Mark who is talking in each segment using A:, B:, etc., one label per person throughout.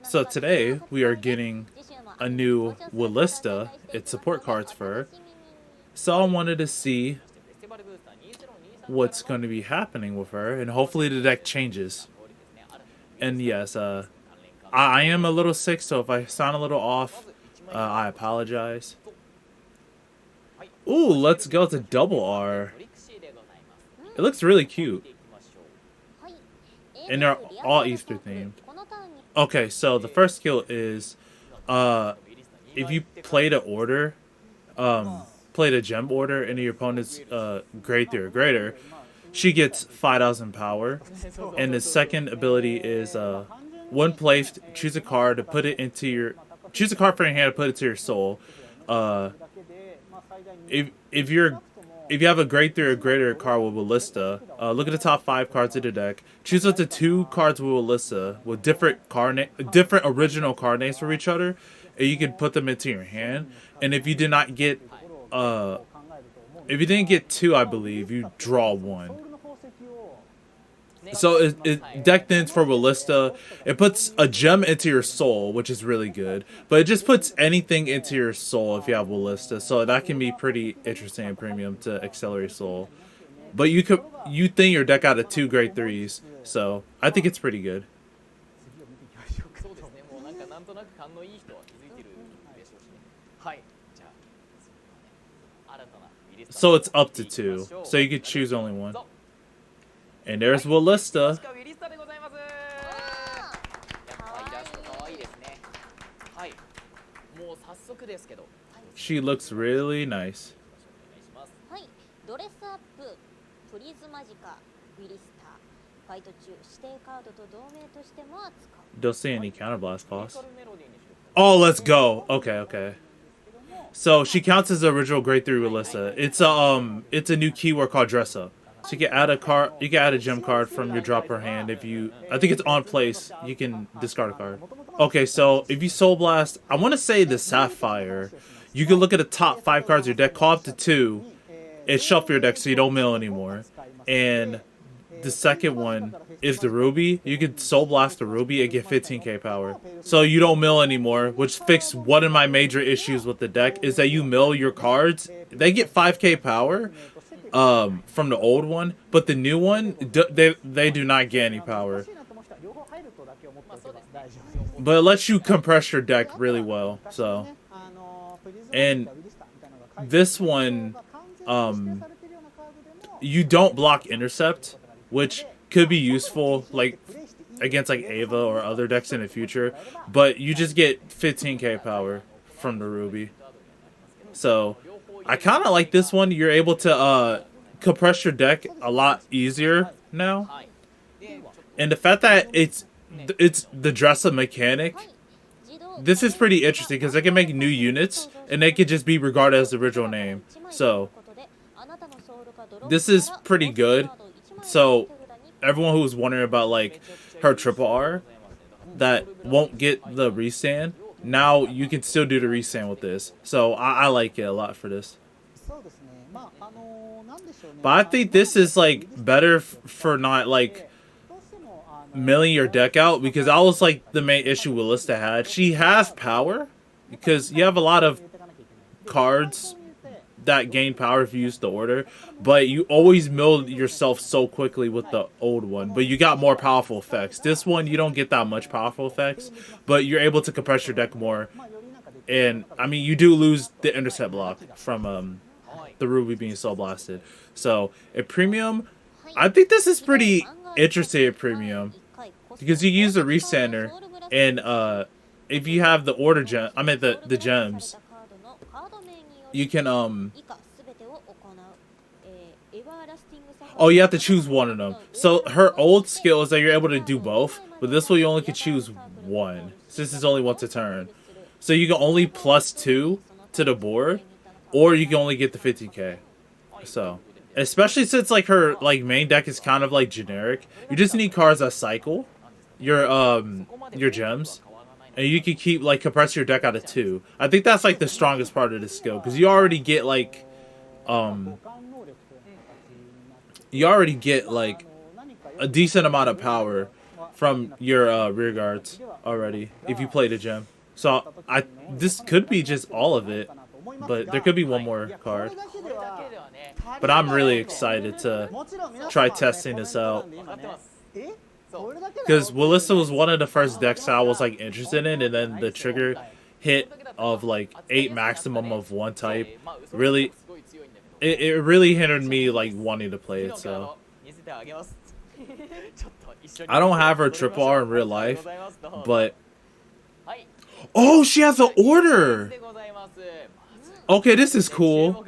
A: So today we are getting a new Wilista. It's support cards for her. So I wanted to see what's going to be happening with her, and hopefully the deck changes. And yes, I am a little sick, so if I sound a little off, I apologize. Ooh, let's go to double R. It looks really cute. And they're all Easter themed. Okay, so the first skill is, if you played an order, played a gem order into your opponent's grade 3 or greater, she gets 5,000 power. And the second ability is, when placed, choose a card to put it into your, choose a card from your hand to put it to your soul. If you have a grade 3 or greater card with Wilista, look at the top 5 cards of the deck. Choose up to 2 cards with Wilista with different original card names for each other, and you can put them into your hand. And if you did not get, if you didn't get 2, I believe you draw 1. So it deck ends for Wilista. It puts a gem into your soul, which is really good. But it just puts anything into your soul if you have Wilista. So that can be pretty interesting and premium to accelerate soul. But you thin your deck out of 2 grade 3s. So I think it's pretty good. So it's up to 2. So you could choose only 1. And there's Wilista. She looks really nice. Don't see any counterblast cost. Oh, let's go. Okay. So she counts as the original grade 3 Wilista. It's a new keyword called dress up. So you can add a card. You can add a gem card from your dropper hand if you. I think it's on place. You can discard a card. Okay, so if you Soul Blast, I want to say the Sapphire. You can look at the top 5 cards of your deck, call up to 2, and shuffle your deck so you don't mill anymore. And the second one is the Ruby. You can Soul Blast the Ruby and get 15k power. So you don't mill anymore, which fixed one of my major issues with the deck, is that you mill your cards. They get 5k power. From the old one, but the new one, they do not get any power. But it lets you compress your deck really well. So, and this one, you don't block intercept, which could be useful, like against like Ava or other decks in the future. But you just get 15k power from the Ruby. So I kind of like this one. You're able to compress your deck a lot easier now. And the fact that it's the dress-up mechanic, this is pretty interesting because they can make new units and they could just be regarded as the original name. So this is pretty good. So everyone who was wondering about like her triple R that won't get the restand, now you can still do the restand with this. So I like it a lot for this. But I think this is like better for not like milling your deck out, because that was like the main issue Wilista had. She has power because you have a lot of cards that gain power if you use the order, but you always mill yourself so quickly with the old one. But you got more powerful effects. This one you don't get that much powerful effects, but you're able to compress your deck more. And I mean, you do lose the intercept block from the Ruby being Soul Blasted. So at premium, I think this is pretty interesting at premium because you use the Resander, and if you have the order gem, I mean the gems, you can oh, you have to choose one of them. So her old skill is that you're able to do both, but this one you only can choose one since it's only once a turn. So you can only +2 to the board, or you can only get the 50k. So, especially since like her like main deck is kind of like generic, you just need cards that cycle your gems, and you can keep like compress your deck out of 2. I think that's like the strongest part of this skill because you already get like a decent amount of power from your rear guards already if you play the gem. So this could be just all of it, but there could be one more card. But I'm really excited to try testing this out. Because Wilista was one of the first decks I was like interested in, and then the trigger hit of like 8 maximum of one type really it really hindered me like wanting to play it. So I don't have her triple R in real life, but oh, she has an order. Okay, this is cool.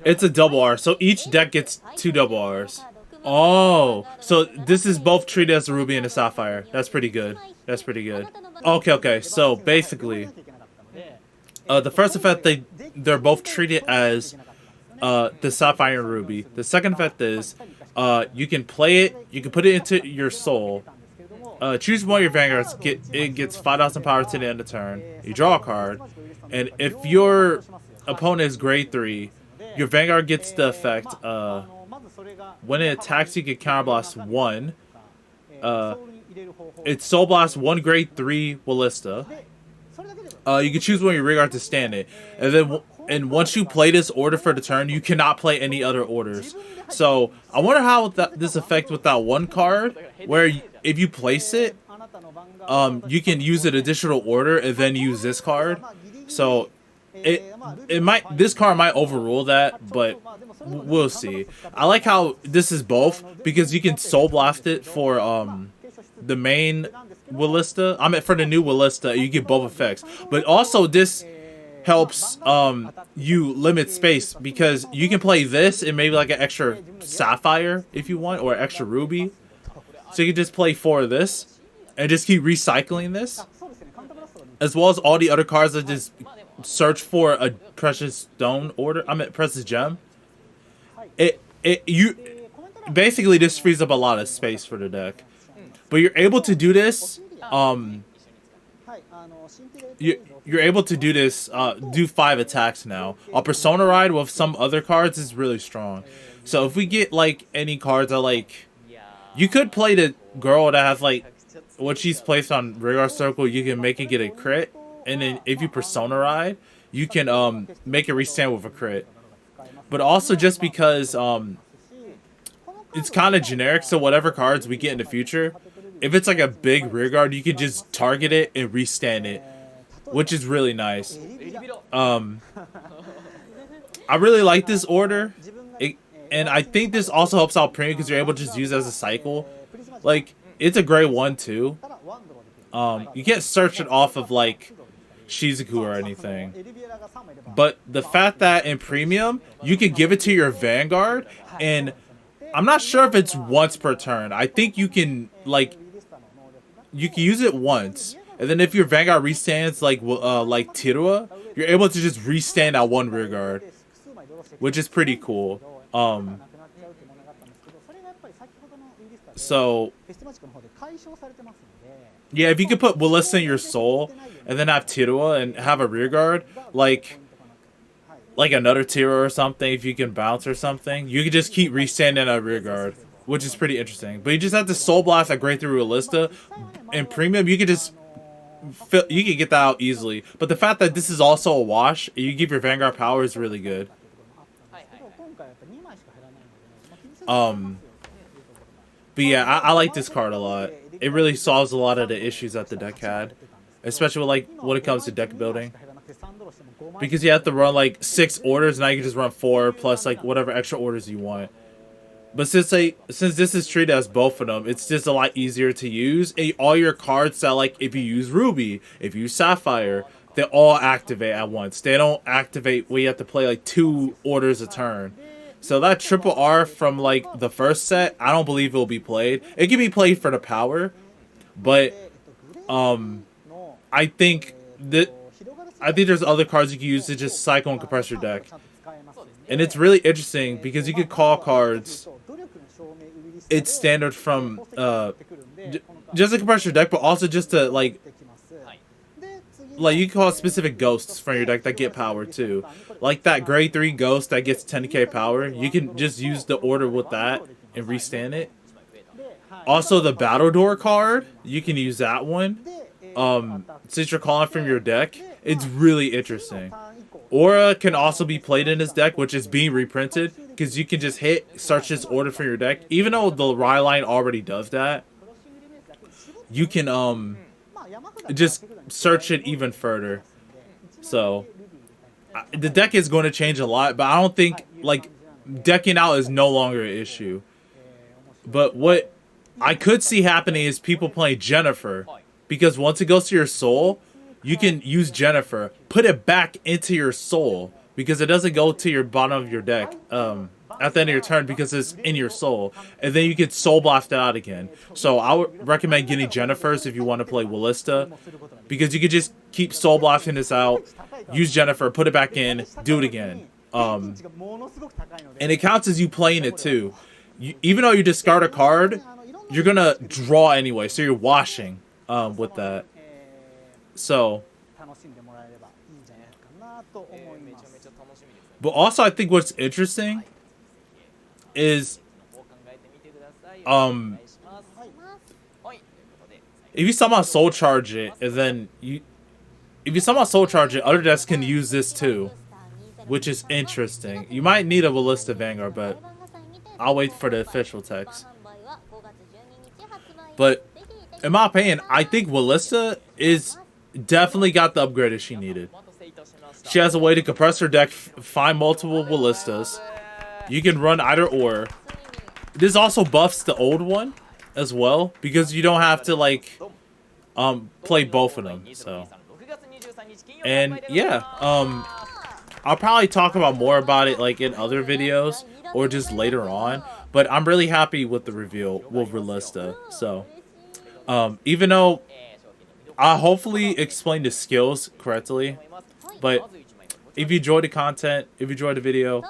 A: It's a double R, so each deck gets 2 double Rs. Oh, so this is both treated as a ruby and a sapphire. That's pretty good. That's pretty good. Okay. So basically, the first effect they're both treated as the sapphire and ruby. The second effect is you can play it. You can put it into your soul. Choose one of your vanguards. It gets 5,000 power to the end of turn. You draw a card, and if your opponent is grade 3, your vanguard gets the effect. When it attacks, you can counterblast 1. It's Soul Blast 1 grade 3 Wilista. You can choose one of your rear guard to stand it, and once you play this order for the turn, you cannot play any other orders. So I wonder how this affects with that one card, where if you place it, you can use an additional order and then use this card. So this card might overrule that, but we'll see. I like how this is both, because you can Soul Blast it for the main Wilista. I mean, for the new Wilista, you get both effects. But also this helps you limit space, because you can play this and maybe like an extra sapphire if you want, or extra ruby. So you can just play 4 of this and just keep recycling this, as well as all the other cards that just search for a precious stone order. I mean, precious gem. You basically, this frees up a lot of space for the deck, but you're able to do this. You're able to do this. Do 5 attacks now. A Persona Ride with some other cards is really strong. So if we get like any cards that like, you could play the girl that has like, when she's placed on Radar Circle, you can make it get a crit, and then if you Persona Ride, you can make it restand with a crit. But also just because it's kind of generic, so whatever cards we get in the future, if it's like a big rear guard, you can just target it and restand it, which is really nice. I really like this order, and I think this also helps out premium because you're able to just use it as a cycle. Like, it's a grade 1 too. You can't search it off of like Shizuku or anything, but the fact that in premium you can give it to your vanguard, and I'm not sure if it's once per turn. I think you can use it once, and then if your vanguard restands like Tirua, you're able to just restand that one rear guard, which is pretty cool. So yeah, if you could put Wilista in your soul and then have Tirua and have a rear guard, like another Tirua or something, if you can bounce or something, you can just keep restanding a rear guard, which is pretty interesting. But you just have to Soul Blast a grade 3 Wilista. In premium, you can just you can get that out easily. But the fact that this is also a wash, you give your vanguard power, is really good. But yeah, I like this card a lot. It really solves a lot of the issues that the deck had, especially with, like, when it comes to deck building. Because you have to run like 6 orders, now you can just run 4 plus like whatever extra orders you want. But since this is treated as both of them, it's just a lot easier to use. And all your cards that, like, if you use Ruby, if you use Sapphire, they all activate at once. They don't activate where you have to play like 2 orders a turn. So that triple R from like the first set, I don't believe it will be played. It can be played for the power, but I think there's other cards you can use to just cycle and compress your deck. And it's really interesting because you could call cards. It's standard from just to compress your deck, but also just to like you can call specific ghosts from your deck that get power too. Like that grade 3 ghost that gets 10k power. You can just use the order with that and restand it. Also, the Battle Door card, you can use that one. Since you're calling from your deck, it's really interesting. Aura can also be played in his deck, which is being reprinted, because you can just hit search this order from your deck. Even though the Ryline already does that, you can just search it even further. So the deck is going to change a lot, but I don't think like decking out is no longer an issue. But what I could see happening is people playing Jennifer, because once it goes to your soul, you can use Jennifer, put it back into your soul, because it doesn't go to your bottom of your deck at the end of your turn because it's in your soul. And then you can soul blast it out again. So I would recommend getting Jennifer's if you want to play Wilista, because you can just keep soul blasting this out, use Jennifer, put it back in, do it again. And it counts as you playing it too. Even though you discard a card, you're going to draw anyway, so you're washing with that. So, but also I think what's interesting is, if you somehow soul charge it, and then if you somehow soul charge it, other decks can use this too, which is interesting. You might need a Wilista Vanguard, but I'll wait for the official text. But in my opinion, I think Wilista is definitely got the upgrade that she needed. She has a way to compress her deck, find multiple Willistas. You can run either or. This also buffs the old one as well, because you don't have to like play both of them. So, and yeah, I'll probably talk about more about it like in other videos or just later on. But I'm really happy with the reveal with Wilista. So, even though I hopefully explained the skills correctly, but if you enjoyed the content, if you enjoyed the video,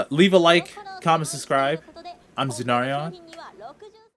A: leave a like, comment, subscribe. I'm Zenarion,